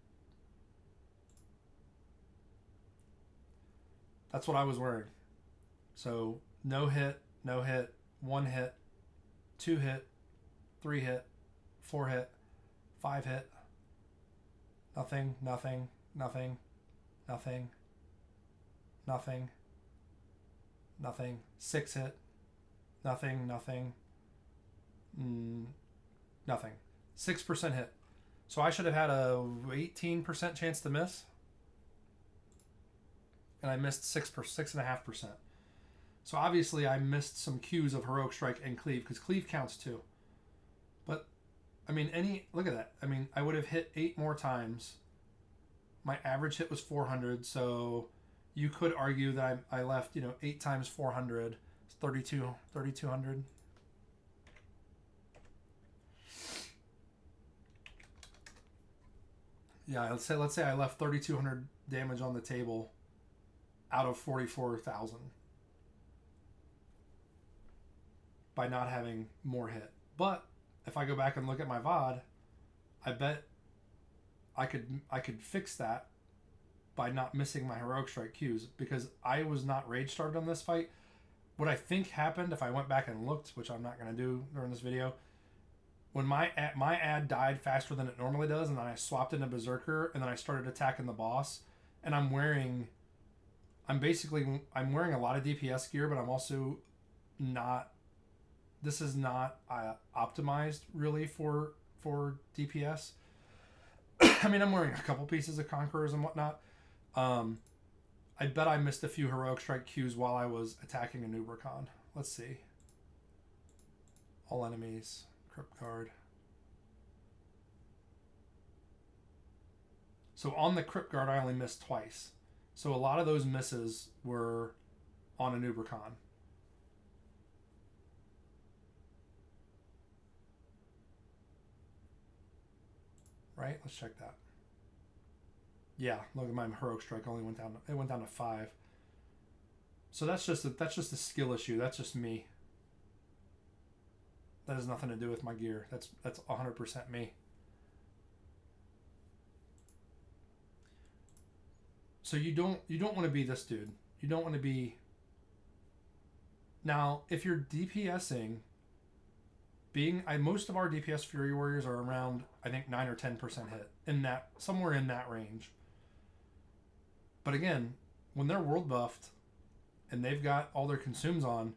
That's what I was wearing. So no hit, 1 hit, 2 hit, 3 hit, 4 hit, 5 hit, nothing, 6 hit, nothing, 6% hit. So I should have had a 18% chance to miss. And I missed 6.5%. So obviously I missed some cues of heroic strike and cleave, because cleave counts too. But I mean, look at that. I mean, I would have hit 8 more times. My average hit was 400, so you could argue that I left, 8 times 400, 3,200. Yeah, let's say I left 3,200 damage on the table out of 44,000 by not having more hit. But if I go back and look at my VOD, I bet I could fix that by not missing my heroic strike cues, because I was not rage starved on this fight. What I think happened, if I went back and looked, which I'm not going to do during this video, when my ad died faster than it normally does, and then I swapped into Berserker, and then I started attacking the boss, and I'm wearing a lot of DPS gear, but I'm also not... This is not optimized really for DPS. I mean, I'm wearing a couple pieces of Conquerors and whatnot. I bet I missed a few heroic strike cues while I was attacking a Nubricon. Let's see. All enemies. Crypt card. So on the Crypt guard, I only missed twice. So a lot of those misses were on a Nubricon. Right? Let's check that. Yeah, look at my heroic strike only went down. It went down to 5. So that's just a skill issue. That's just me. That has nothing to do with my gear. That's 100% me. So you don't want to be this dude. You don't want to be... Now, if you're DPSing, most of our DPS Fury Warriors are around, I think, 9 or 10% hit, somewhere in that range. But again, when they're world buffed and they've got all their consumes on,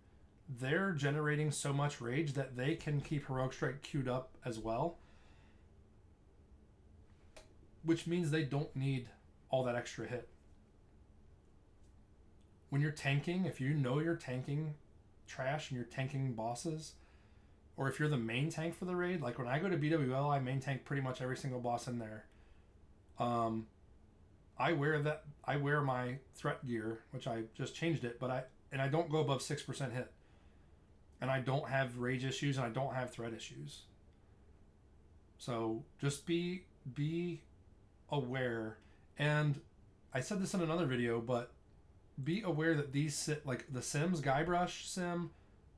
they're generating so much rage that they can keep heroic strike queued up as well, which means they don't need all that extra hit. when you're tanking, if you know you're tanking trash and you're tanking bosses, or if you're the main tank for the raid, like when I go to BWL, I main tank pretty much every single boss in there. I wear my threat gear, which I just changed it, but I don't go above 6% hit. And I don't have rage issues and I don't have threat issues. So just be aware. And I said this in another video, but be aware that these like the sims, Guybrush sim,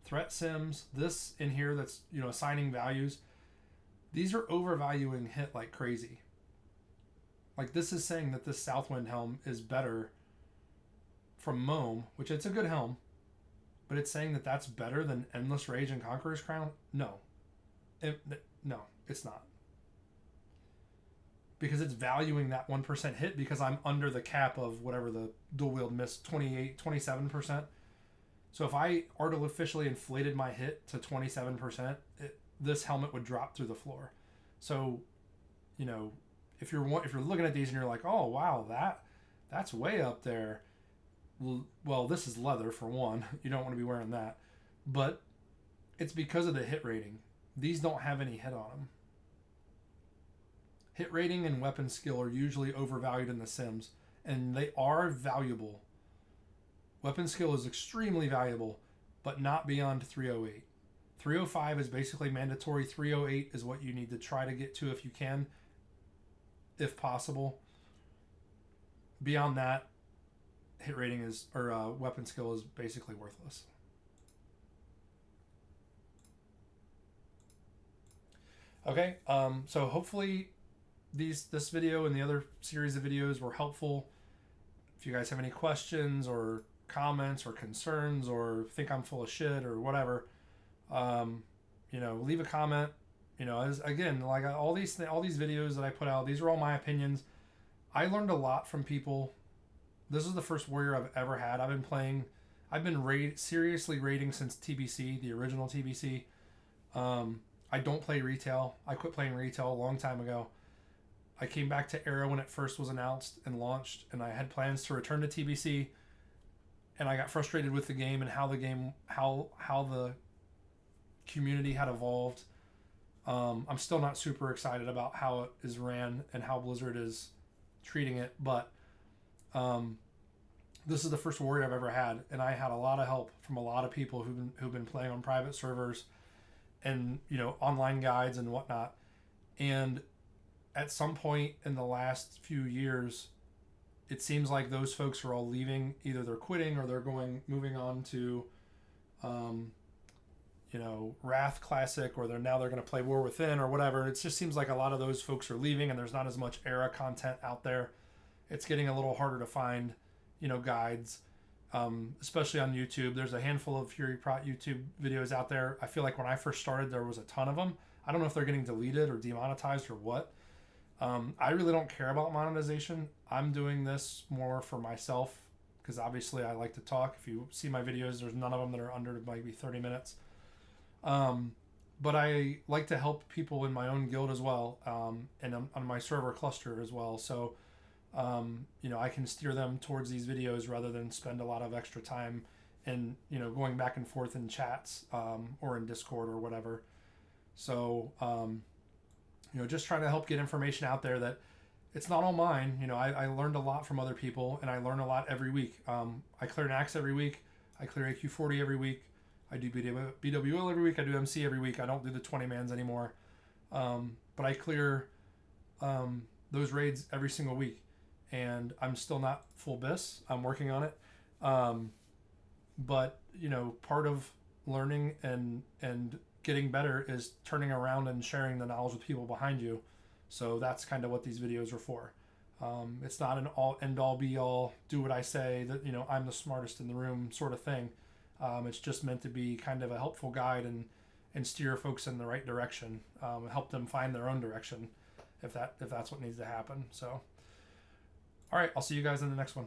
threat sims, this in here that's, you know, assigning values, these are overvaluing hit like crazy. Like this is saying that this Southwind helm is better from Moam, which it's a good helm, but it's saying that that's better than Endless Rage and Conqueror's Crown? No. No, it's not. Because it's valuing that 1% hit because I'm under the cap of whatever the dual wield missed, 27%. So if I artificially inflated my hit to 27%, this helmet would drop through the floor. So, you know, if you're looking at these and you're like, oh wow, that's way up there. Well, this is leather for one. You don't want to be wearing that. But it's because of the hit rating. These don't have any hit on them. Hit rating and weapon skill are usually overvalued in the sims, and they are valuable. Weapon skill is extremely valuable, but not beyond 308. 305 is basically mandatory. 308 is what you need to try to get to if you can, if possible. Beyond that, hit rating is, or weapon skill is basically worthless. Okay, so hopefully this video and the other series of videos were helpful. If you guys have any questions or comments or concerns or think I'm full of shit or whatever, you know, leave a comment. You know, as again, like all these videos that I put out, these are all my opinions. I learned a lot from people. This is the first warrior I've ever had. I've been seriously raiding since TBC, the original TBC. I don't play retail. I quit playing retail a long time ago. I came back to Arrow when it first was announced and launched, and I had plans to return to TBC, and I got frustrated with the game and how the community had evolved. I'm still not super excited about how it is ran and how Blizzard is treating it, but this is the first warrior I've ever had, and I had a lot of help from a lot of people who've been playing on private servers and, you know, online guides and whatnot. And at some point in the last few years, it seems like those folks are all leaving. Either they're quitting or they're moving on to, you know, Wrath Classic, or they're going to play War Within or whatever. It just seems like a lot of those folks are leaving, and there's not as much era content out there. It's getting a little harder to find, you know, guides, especially on YouTube. There's a handful of Fury Prot YouTube videos out there. I feel like when I first started, there was a ton of them. I don't know if they're getting deleted or demonetized or what. I really don't care about monetization. I'm doing this more for myself because obviously I like to talk. If you see my videos, there's none of them that are under maybe 30 minutes. But I like to help people in my own guild as well, and on my server cluster as well. So, you know, I can steer them towards these videos rather than spend a lot of extra time and, you know, going back and forth in chats or in Discord or whatever. So, you know, just trying to help get information out there that it's not all mine. You know, I learned a lot from other people, and I learn a lot every week. I clear Naxx every week. I clear AQ40 every week. I do BWL every week. I do MC every week. I don't do the 20 mans anymore. But I clear those raids every single week. And I'm still not full BIS. I'm working on it. But, you know, part of learning and getting better is turning around and sharing the knowledge with people behind you. So that's kind of what these videos are for. It's not an end all be all, do what I say, that, you know, I'm the smartest in the room sort of thing. It's just meant to be kind of a helpful guide and steer folks in the right direction, help them find their own direction if that's what needs to happen. So, all right, I'll see you guys in the next one.